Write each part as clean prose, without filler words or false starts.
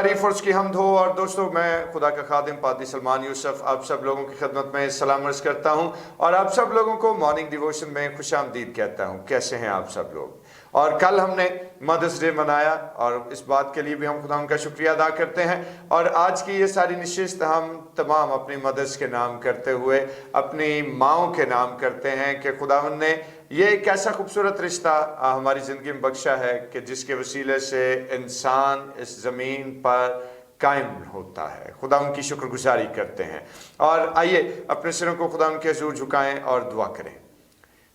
तारीफ और उसकी हमद हो। और दोस्तों, मैं खुदा का खादिम पादी सलमान यूसुफ आप सब लोगों की खिदमत में सलाम अर्ज़ करता हूं और आप सब लोगों को मॉर्निंग डिवोशन में खुशामदीद कहता हूं। कैसे हैं आप सब लोग? और कल हमने मदर्स डे मनाया और इस बात के लिए भी हम खुदा उनका शुक्रिया अदा करते हैं। और आज की ये सारी नशिस्त हम तमाम अपनी मदर्स के नाम करते हुए अपनी माओं के नाम करते हैं कि खुदावंद ने ये एक ऐसा खूबसूरत रिश्ता हमारी ज़िंदगी में बख्शा है कि जिसके वसीले से इंसान इस ज़मीन पर कायम होता है। खुदा उनकी शुक्रगुजारी करते हैं और आइए अपने सिरों को खुदा उनके हुजूर झुकाएं और दुआ करें।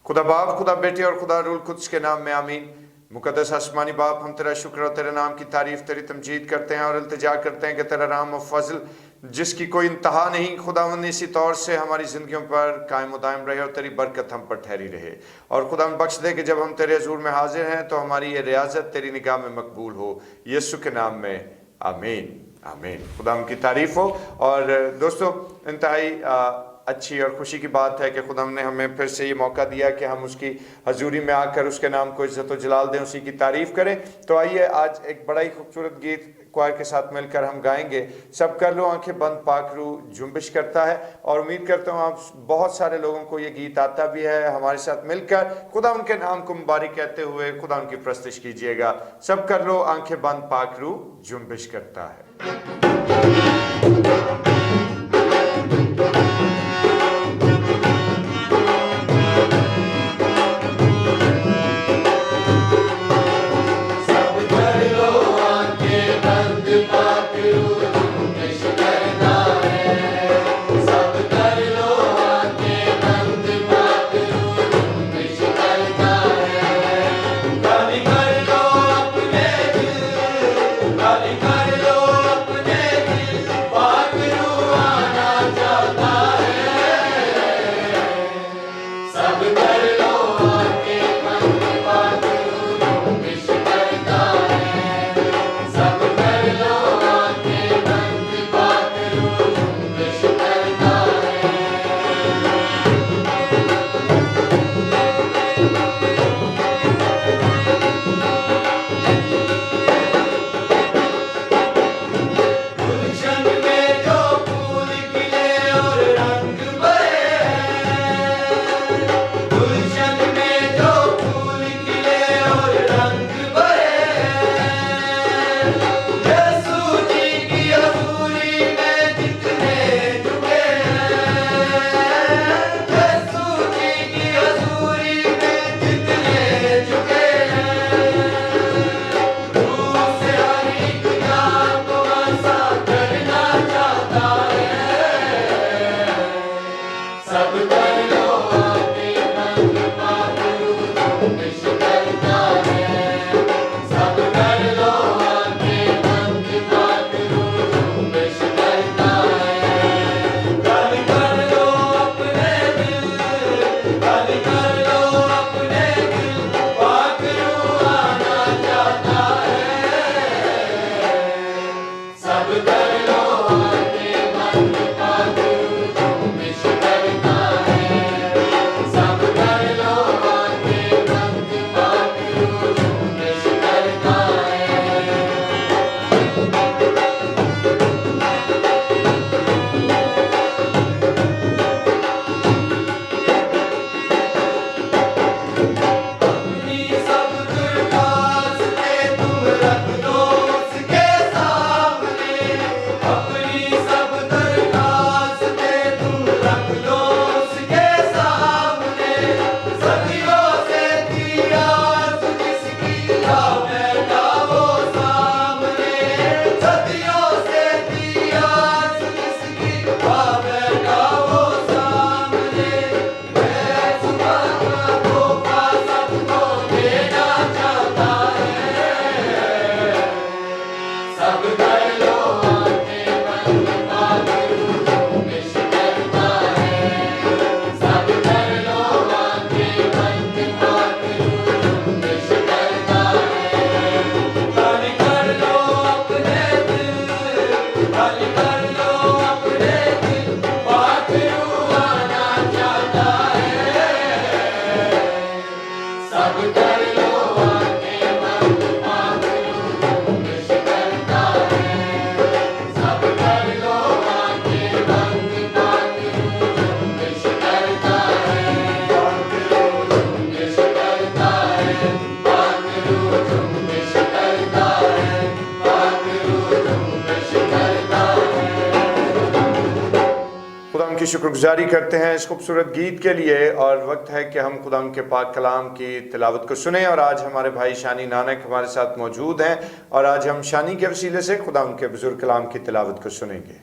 खुदा बाप, खुदा बेटे और खुदा रूल कुद्स के नाम में आमीन। मुकद्दस आसमानी बाप, हम तेरा शुक्र और तेरे नाम की तारीफ तेरी तमजीद करते हैं और इल्तिजा करते हैं कि तेरा रहम और फजल जिसकी कोई इंतहा नहीं, खुदावंद इसी तौर से हमारी ज़िंदगियों पर कायम व दायम रहे और तेरी बरकत हम पर ठहरी रहे। और खुदावंद बख्श दे कि जब हम तेरे हुजूर में हाजिर हैं तो हमारी ये रियाजत तेरी निगाह में मकबूल हो। यीशु के नाम में आमीन आमीन। खुदा की तारीफ हो। और दोस्तों, इंतहाई अच्छी और खुशी की बात है कि खुदा ने हमें फिर से ये मौका दिया कि हम उसकी हजूरी में आकर उसके नाम को इज्जत व जलाल दें, उसी की तारीफ़ करें। तो आइए आज एक बड़ा ही खूबसूरत गीत क्वायर के साथ मिलकर हम गाएंगे। सब कर लो आंखें बंद, पाखरू जुम्बिश करता है। और उम्मीद करता हूँ आप बहुत सारे लोगों को ये गीत आता भी है। हमारे साथ मिलकर खुदा उनके नाम को मुबारक कहते हुए खुदा उनकी प्रस्तुति कीजिएगा। सब कर लो आंखें बंद, पाखरू जुम्बिश करता है। شکر گزاری کرتے ہیں اس خوبصورت گیت کے لیے، اور وقت ہے کہ ہم خدا کے پاک کلام کی تلاوت کو سنیں، اور آج ہمارے بھائی شانی نانک ہمارے ساتھ موجود ہیں، اور آج ہم شانی کے وسیلے سے خدا کے بزرگ کلام کی تلاوت کو سنیں گے۔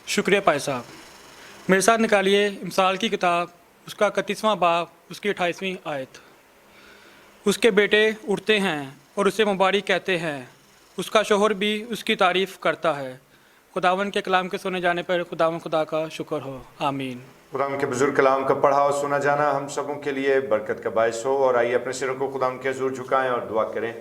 شکریہ پائے صاحب۔ میرے ساتھ نکالیے امثال کی کتاب، اس کا 31واں باب، اس کی 28ویں آیت۔ اس کے بیٹے اٹھتے ہیں اور اسے مبارک کہتے ہیں، اس کا شوہر بھی اس کی تعریف کرتا ہے۔ خداوند کے کلام کے سنے جانے پر خداوند خدا کا شکر ہو، آمین۔ خدا کے بزرگ کلام کا پڑھا اور سنا جانا ہم سبوں کے لیے برکت کا باعث ہو، اور آئیے اپنے سروں کو خدا کے حضور جھکائیں اور دعا کریں۔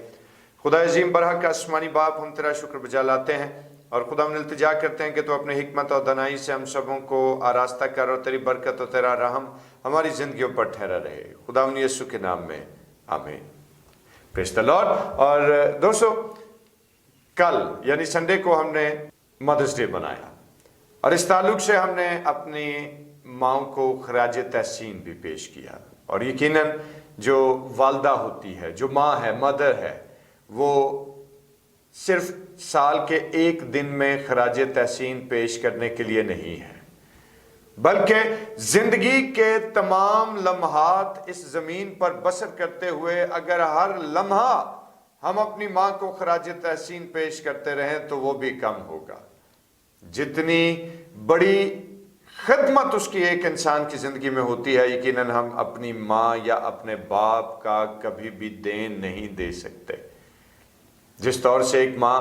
خدا عظیم برحق آسمانی باپ، ہم تیرا شکر بجا لاتے ہیں اور خدا ہم التجا کرتے ہیں کہ تو اپنے حکمت اور دانائی سے ہم سبوں کو آراستہ کر، اور تیری برکت اور تیرا رحم ہماری زندگیوں پر ٹھہرا رہے، خدا یسوع کے نام میں آمین۔ پریز دی لارڈ۔ اور دوستو، کل یعنی سنڈے کو ہم نے مدرس ڈے منایا، اور اس تعلق سے ہم نے اپنی ماؤں کو خراج تحسین بھی پیش کیا، اور یقیناً جو والدہ ہوتی ہے، جو ماں ہے، مدر ہے، وہ صرف سال کے ایک دن میں خراج تحسین پیش کرنے کے لیے نہیں ہے، بلکہ زندگی کے تمام لمحات اس زمین پر بسر کرتے ہوئے اگر ہر لمحہ ہم اپنی ماں کو خراج تحسین پیش کرتے رہیں تو وہ بھی کم ہوگا۔ جتنی بڑی خدمت اس کی ایک انسان کی زندگی میں ہوتی ہے، یقیناً ہم اپنی ماں یا اپنے باپ کا کبھی بھی دین نہیں دے سکتے۔ جس طور سے ایک ماں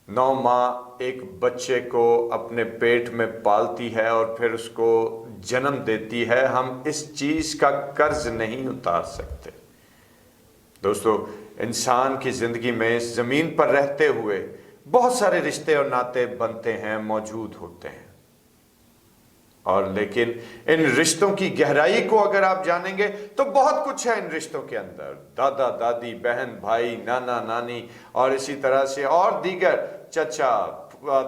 9 ماہ ایک بچے کو اپنے پیٹ میں پالتی ہے اور پھر اس کو جنم دیتی ہے، ہم اس چیز کا قرض نہیں اتار سکتے۔ دوستو، انسان کی زندگی میں اس زمین پر رہتے ہوئے بہت سارے رشتے اور ناطے بنتے ہیں، موجود ہوتے ہیں، اور لیکن ان رشتوں کی گہرائی کو اگر آپ جانیں گے تو بہت کچھ ہے ان رشتوں کے اندر۔ دادا دادی، بہن بھائی، نانا نانی، اور اسی طرح سے اور دیگر چچا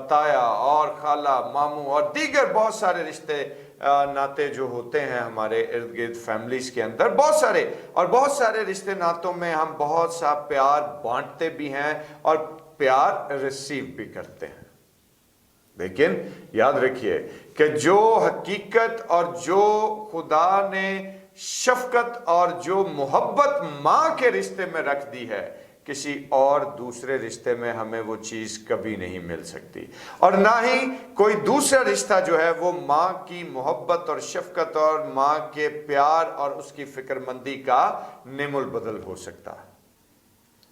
تایا اور خالہ ماموں اور دیگر بہت سارے رشتے ناطے جو ہوتے ہیں ہمارے ارد گرد فیملیز کے اندر، بہت سارے، اور بہت سارے رشتے ناطوں میں ہم بہت سا پیار بانٹتے بھی ہیں اور پیار ریسیو بھی کرتے ہیں۔ لیکن یاد رکھیے کہ جو حقیقت اور جو خدا نے شفقت اور جو محبت ماں کے رشتے میں رکھ دی ہے، کسی اور دوسرے رشتے میں ہمیں وہ چیز کبھی نہیں مل سکتی، اور نہ ہی کوئی دوسرا رشتہ جو ہے وہ ماں کی محبت اور شفقت اور ماں کے پیار اور اس کی فکر مندی کا نعم البدل ہو سکتا ہے۔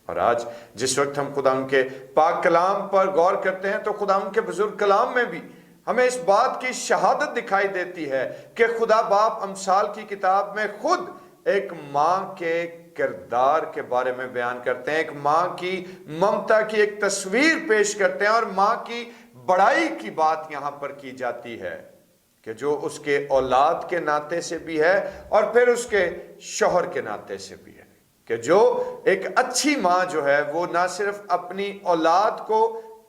اور آج جس وقت ہم خدا ان کے پاک کلام پر غور کرتے ہیں تو خدا ان کے بزرگ کلام میں بھی ہمیں اس بات کی شہادت دکھائی دیتی ہے کہ خدا باپ امثال کی کتاب میں خود ایک ماں کے کردار کے بارے میں بیان کرتے ہیں، ایک ماں کی ممتا کی ایک تصویر پیش کرتے ہیں، اور ماں کی بڑائی کی بات یہاں پر کی جاتی ہے کہ جو اس کے اولاد کے ناطے سے بھی ہے اور پھر اس کے شوہر کے ناطے سے بھی ہے، کہ جو ایک اچھی ماں جو ہے وہ نہ صرف اپنی اولاد کو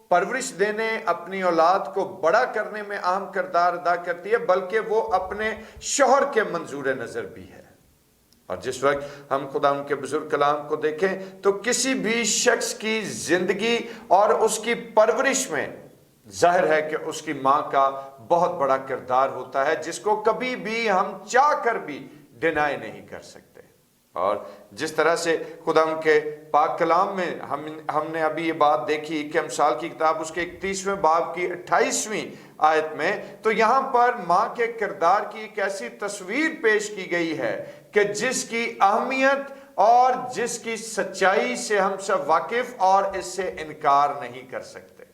پرورش دینے، اپنی اولاد کو بڑا کرنے میں اہم کردار ادا کرتی ہے، بلکہ وہ اپنے شوہر کے منظور نظر بھی ہے۔ اور جس وقت ہم خدا ان کے بزرگ کلام کو دیکھیں تو کسی بھی شخص کی زندگی اور اس کی پرورش میں ظاہر ہے کہ اس کی ماں کا بہت بڑا کردار ہوتا ہے، جس کو کبھی بھی ہم چاہ کر بھی ڈینائی نہیں کر سکتے۔ اور جس طرح سے خدا ان کے پاک کلام میں ہم نے ابھی یہ بات دیکھی کہ امثال کی کتاب اس کے 31ویں باب کی 28ویں آیت میں، تو یہاں پر ماں کے کردار کی ایک ایسی تصویر پیش کی گئی ہے کہ جس کی اہمیت اور جس کی سچائی سے ہم سب واقف اور اس سے انکار نہیں کر سکتے۔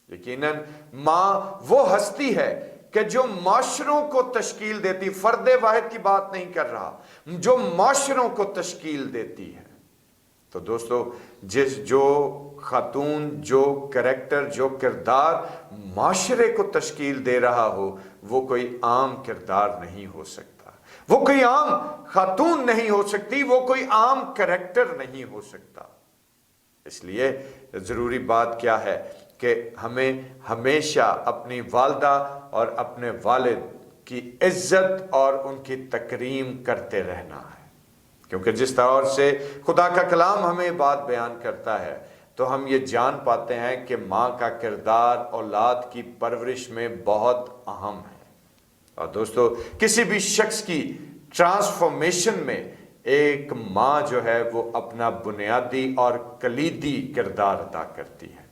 یقیناً ماں وہ ہستی ہے کہ جو معاشروں کو تشکیل دیتی، فرد واحد کی بات نہیں کر رہا، جو معاشروں کو تشکیل دیتی ہے۔ تو دوستو، جو خاتون، جو کریکٹر، جو کردار معاشرے کو تشکیل دے رہا ہو، وہ کوئی عام کردار نہیں ہو سکتا، وہ کوئی عام خاتون نہیں ہو سکتی، وہ کوئی عام کریکٹر نہیں ہو سکتا۔ اس لیے ضروری بات کیا ہے کہ ہمیں ہمیشہ اپنی والدہ اور اپنے والد کی عزت اور ان کی تکریم کرتے رہنا ہے، کیونکہ جس طور سے خدا کا کلام ہمیں بات بیان کرتا ہے تو ہم یہ جان پاتے ہیں کہ ماں کا کردار اولاد کی پرورش میں بہت اہم ہے، और दोस्तों किसी भी शख्स की ट्रांसफॉर्मेशन में एक माँ जो है वो अपना बुनियादी और कलीदी किरदार अदा करती है।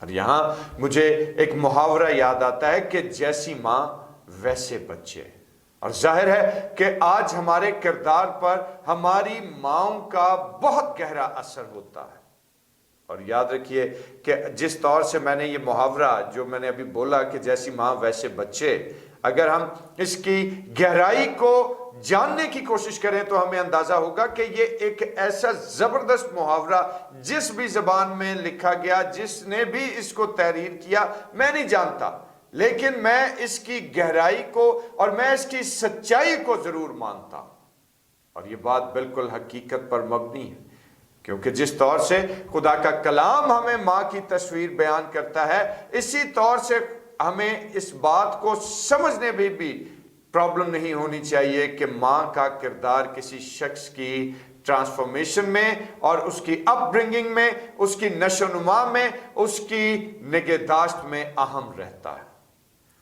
और यहाँ मुझे एक मुहावरा याद आता है कि जैसी माँ वैसे बच्चे। और जाहिर है कि आज हमारे किरदार पर हमारी माँओं का बहुत गहरा असर होता है। और याद रखिए कि जिस तौर से मैंने ये मुहावरा जो मैंने अभी बोला कि जैसी माँ वैसे बच्चे, अगर हम इसकी गहराई को जानने की कोशिश करें तो हमें अंदाजा होगा कि ये एक ऐसा जबरदस्त मुहावरा जिस भी जबान में लिखा गया, जिसने भी इसको तहरीर किया, मैं नहीं जानता, लेकिन मैं इसकी गहराई को और मैं इसकी सच्चाई को जरूर मानता। और ये बात बिल्कुल हकीकत पर मबनी है, क्योंकि जिस तौर से खुदा का कलाम हमें माँ की तस्वीर बयान करता है, इसी तौर से हमें इस बात को समझने में भी प्रॉब्लम नहीं होनी चाहिए कि माँ का किरदार किसी शख्स की ट्रांसफॉर्मेशन में और उसकी अपब्रिंगिंग में, उसकी नशोनुमा में, उसकी निगहदाश्त में अहम रहता है।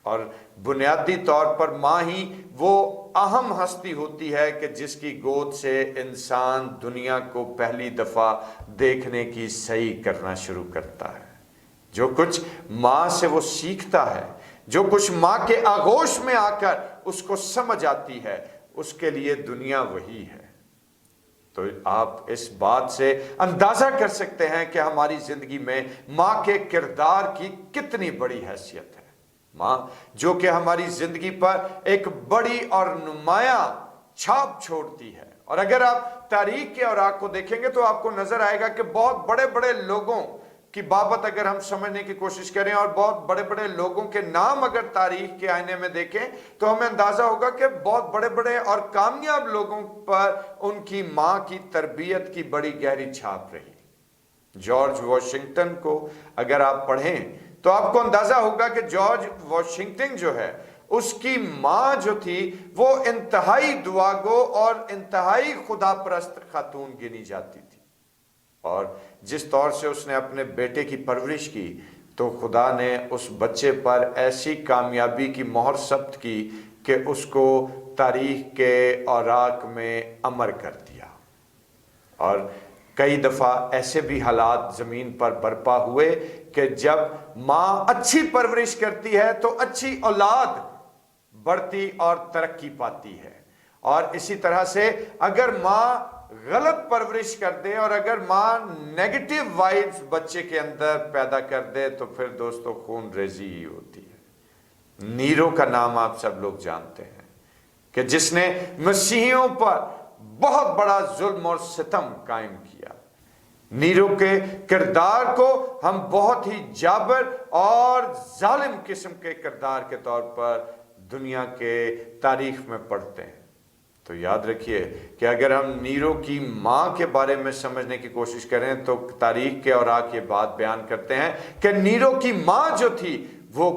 और बुनियादी तौर पर माँ ही वो अहम हस्ती होती है कि जिसकी गोद से इंसान दुनिया को पहली दफा देखने की सही करना शुरू करता है। जो कुछ माँ से वो सीखता है, जो कुछ माँ के आगोश में आकर उसको समझ आती है, उसके लिए दुनिया वही है। तो आप इस बात से अंदाजा कर सकते हैं कि हमारी जिंदगी में माँ के किरदार की कितनी बड़ी हैसियत है। माँ जो कि हमारी जिंदगी पर एक बड़ी और नुमायां छाप छोड़ती है। और अगर आप तारीख के औराक को देखेंगे तो आपको नजर आएगा कि बहुत बड़े बड़े लोगों की बाबत अगर हम समझने की कोशिश करें और बहुत बड़े बड़े लोगों के नाम अगर तारीख के आईने में देखें तो हमें अंदाजा होगा कि बहुत बड़े बड़े और कामयाब लोगों पर उनकी माँ की तरबियत की बड़ी गहरी छाप रही। जॉर्ज वॉशिंगटन को अगर आप पढ़ें तो आपको अंदाजा होगा कि जॉर्ज वॉशिंगटन जो है, उसकी माँ जो थी वो इंतहाई दुआगो और इंतहाई खुदा परस्त खातून गिनी जाती थी। और जिस तौर से उसने अपने बेटे की परवरिश की तो खुदा ने उस बच्चे पर ऐसी कामयाबी की मोहर सब्त की कि उसको तारीख के औराक में अमर कर दिया। और कई दफ़ा ऐसे भी हालात ज़मीन पर बर्पा हुए कि जब माँ अच्छी परवरिश करती है तो अच्छी औलाद बढ़ती और तरक्की पाती है। और इसी तरह से अगर माँ गलत परवरिश कर दे और अगर माँ नेगेटिव वाइब्स बच्चे के अंदर पैदा कर दे तो फिर दोस्तों खून रेजी ही होती है। नीरो का नाम आप सब लोग जानते हैं कि जिसने मसीहियों पर बहुत बड़ा जुल्म और सितम कायम किया। नीरो के किरदार को हम बहुत ही जाबर और जालिम किस्म के किरदार के तौर पर दुनिया के तारीख में पढ़ते हैं। तो याद रखिए कि अगर हम नीरो की माँ के बारे में समझने की कोशिश करें तो तारीख के औराक ये बात बयान करते हैं कि नीरो की माँ जो थी वो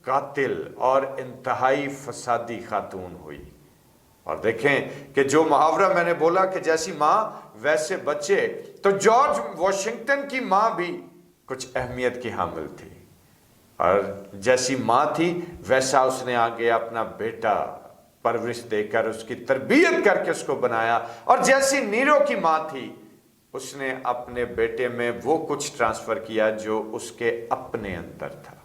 कातिल और इंतहाई फसादी खातून हुई। और देखें कि जो मुहावरा मैंने बोला कि जैसी माँ वैसे बच्चे, तो जॉर्ज वॉशिंगटन की माँ भी कुछ अहमियत की हामिल थी। और जैसी माँ थी वैसा उसने आगे अपना बेटा परवरिश देकर उसकी तरबियत करके उसको बनाया। और जैसी नीरो की माँ थी उसने अपने बेटे में वो कुछ ट्रांसफर किया जो उसके अपने अंदर था।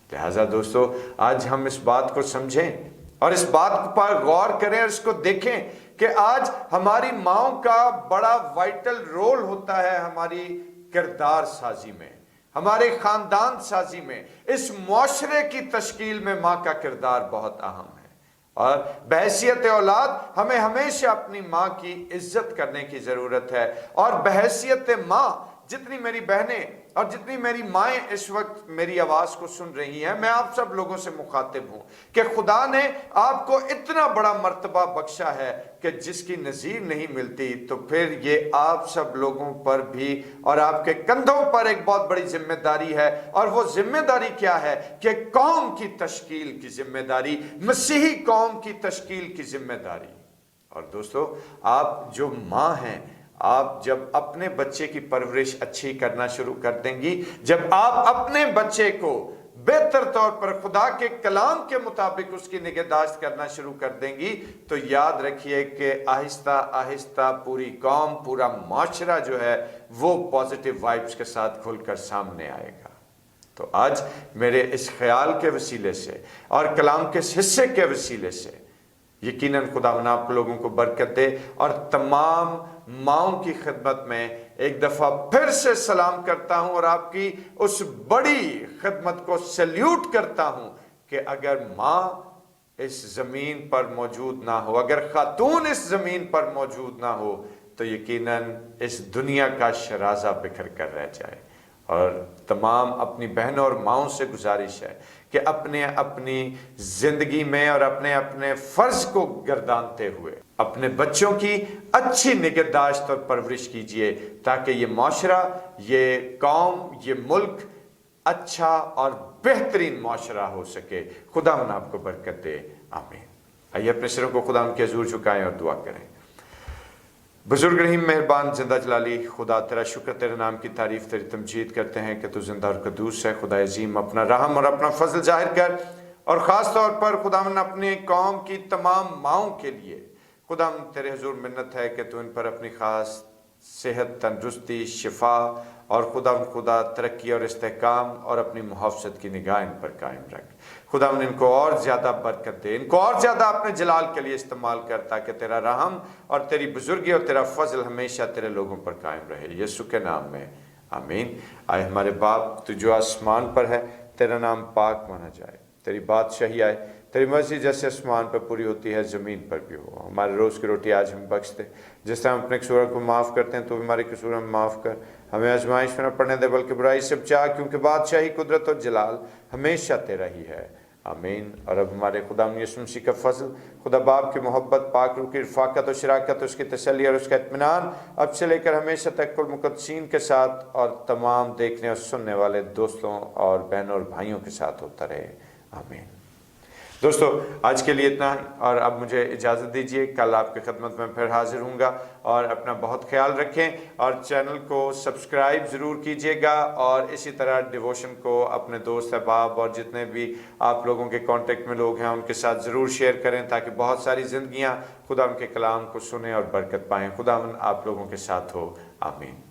लिहाजा दोस्तों आज हम इस बात को समझें और इस बात पर गौर करें और इसको देखें कि आज हमारी माँओं का बड़ा वाइटल रोल होता है हमारी किरदार साजी में, हमारे खानदान साजी में, इस मुआशरे की तश्कील में माँ का किरदार बहुत अहम है। और बहैसियत औलाद हमें हमेशा अपनी माँ की इज्जत करने की ज़रूरत है। और बहैसियत माँ जितनी मेरी बहनें और जितनी मेरी माएँ इस वक्त मेरी आवाज़ को सुन रही हैं, मैं आप सब लोगों से मुखातिब हूँ कि खुदा ने आपको इतना बड़ा मर्तबा बख्शा है कि जिसकी नज़ीर नहीं मिलती। तो फिर ये आप सब लोगों पर भी और आपके कंधों पर एक बहुत बड़ी जिम्मेदारी है। और वो जिम्मेदारी क्या है कि कौम की तश्कील की जिम्मेदारी, मसीही कौम की तश्कील की जिम्मेदारी। और दोस्तों आप जो माँ हैं, आप जब अपने बच्चे की परवरिश अच्छी करना शुरू कर देंगी, जब आप अपने बच्चे को बेहतर तौर पर खुदा के कलाम के मुताबिक उसकी निगहदाश्त करना शुरू कर देंगी, तो याद रखिए कि आहिस्ता आहिस्ता पूरी कौम, पूरा माशरा जो है वो पॉजिटिव वाइब्स के साथ खुलकर सामने आएगा। तो आज मेरे इस ख्याल के वसीले से और कलाम के इस हिस्से के वसीले से यकीनन खुदावंद आप लोगों को बरकत दे, और तमाम माओं की खिदमत में एक दफ़ा फिर से सलाम करता हूं और आपकी उस बड़ी खिदमत को सैल्यूट करता हूं कि अगर माँ इस ज़मीन पर मौजूद ना हो, अगर खातून इस ज़मीन पर मौजूद ना हो, तो यकीनन इस दुनिया का शराजा बिखर कर रह जाए। और तमाम अपनी बहनों और माओं से गुजारिश है कि अपने अपनी ज़िंदगी में और अपने अपने फ़र्ज़ को गर्दानते हुए अपने बच्चों की अच्छी निगहदाश्त और परवरिश कीजिए, ताकि ये माशरा, ये कौम, ये मुल्क अच्छा और बेहतरीन माशरा हो सके। खुदावंद आपको बरकत दे, आमीन। आइए अपने सिरों को खुदावंद के हुज़ूर झुकाएं और दुआ करें। बुजुर्ग रहीम मेहरबान जिंदा जलाली खुदा, तेरा शुक्र, तेरे नाम की तारीफ, तेरी तमजीद करते हैं कि तू जिंदा और कदूस है। खुदा अजीम, अपना रहम और अपना फजल जाहिर कर, और ख़ास तौर पर खुदावंद अपने कौम की तमाम माओं के लिए खुदावंद तेरे हुजूर मिन्नत है कि तू इन पर अपनी ख़ास सेहत, तंदुरुस्ती, शिफा और खुदा तरक्की और इस्तेहकाम और अपनी मुहाफ़ज़त की निगाह इन पर कायम रख। खुदावंद इनको और ज़्यादा बरकत दे, इनको और ज़्यादा अपने जलाल के लिए इस्तेमाल कर, ताकि तेरा रहम और तेरी बुजुर्गी और तेरा फजल हमेशा तेरे लोगों पर कायम रहे, यीशु के नाम में, आमीन। आए हमारे बाप, तू जो आसमान पर है, तेरा नाम पाक माना जाए, तेरी बादशाही आए, तेरी मर्जी जैसे आसमान पर पूरी होती है ज़मीन पर भी हो। हमारे रोज़ की रोटी आज हमें बख्श दे, जिस तरह हम अपने कसूरों को माफ़ करते हैं, तो भी हमारे कसूरों में माफ़ कर। हमें आजमाइश में न पड़ने दे, बल्कि बुराई से बचा, क्योंकि बादशाही, कुदरत और जलाल हमेशा तेरा ही है, आमीन। और अब हमारे खुदा यीशु मसीह का फजल, खुदा बाप की मोहब्बत, पाक रूह की रफ़ाक़त और शराकत, उसकी तसल्ली और उसका इत्मीनान अब से लेकर हमेशा तक कुल मुक़द्दसीन के साथ और तमाम देखने और सुनने वाले दोस्तों और बहनों और भाइयों के साथ होता रहे, आमीन। दोस्तों, आज के लिए इतना ही, और अब मुझे इजाज़त दीजिए। कल आपकी खिदमत में फिर हाजिर हूँगा, और अपना बहुत ख्याल रखें, और चैनल को सब्सक्राइब ज़रूर कीजिएगा, और इसी तरह डिवोशन को अपने दोस्त अहबाब और जितने भी आप लोगों के कांटेक्ट में लोग हैं उनके साथ ज़रूर शेयर करें, ताकि बहुत सारी ज़िंदगियाँ खुदा के कलाम को सुने और बरकत पाएँ। खुदावंद आप लोगों के साथ हो, आमीन।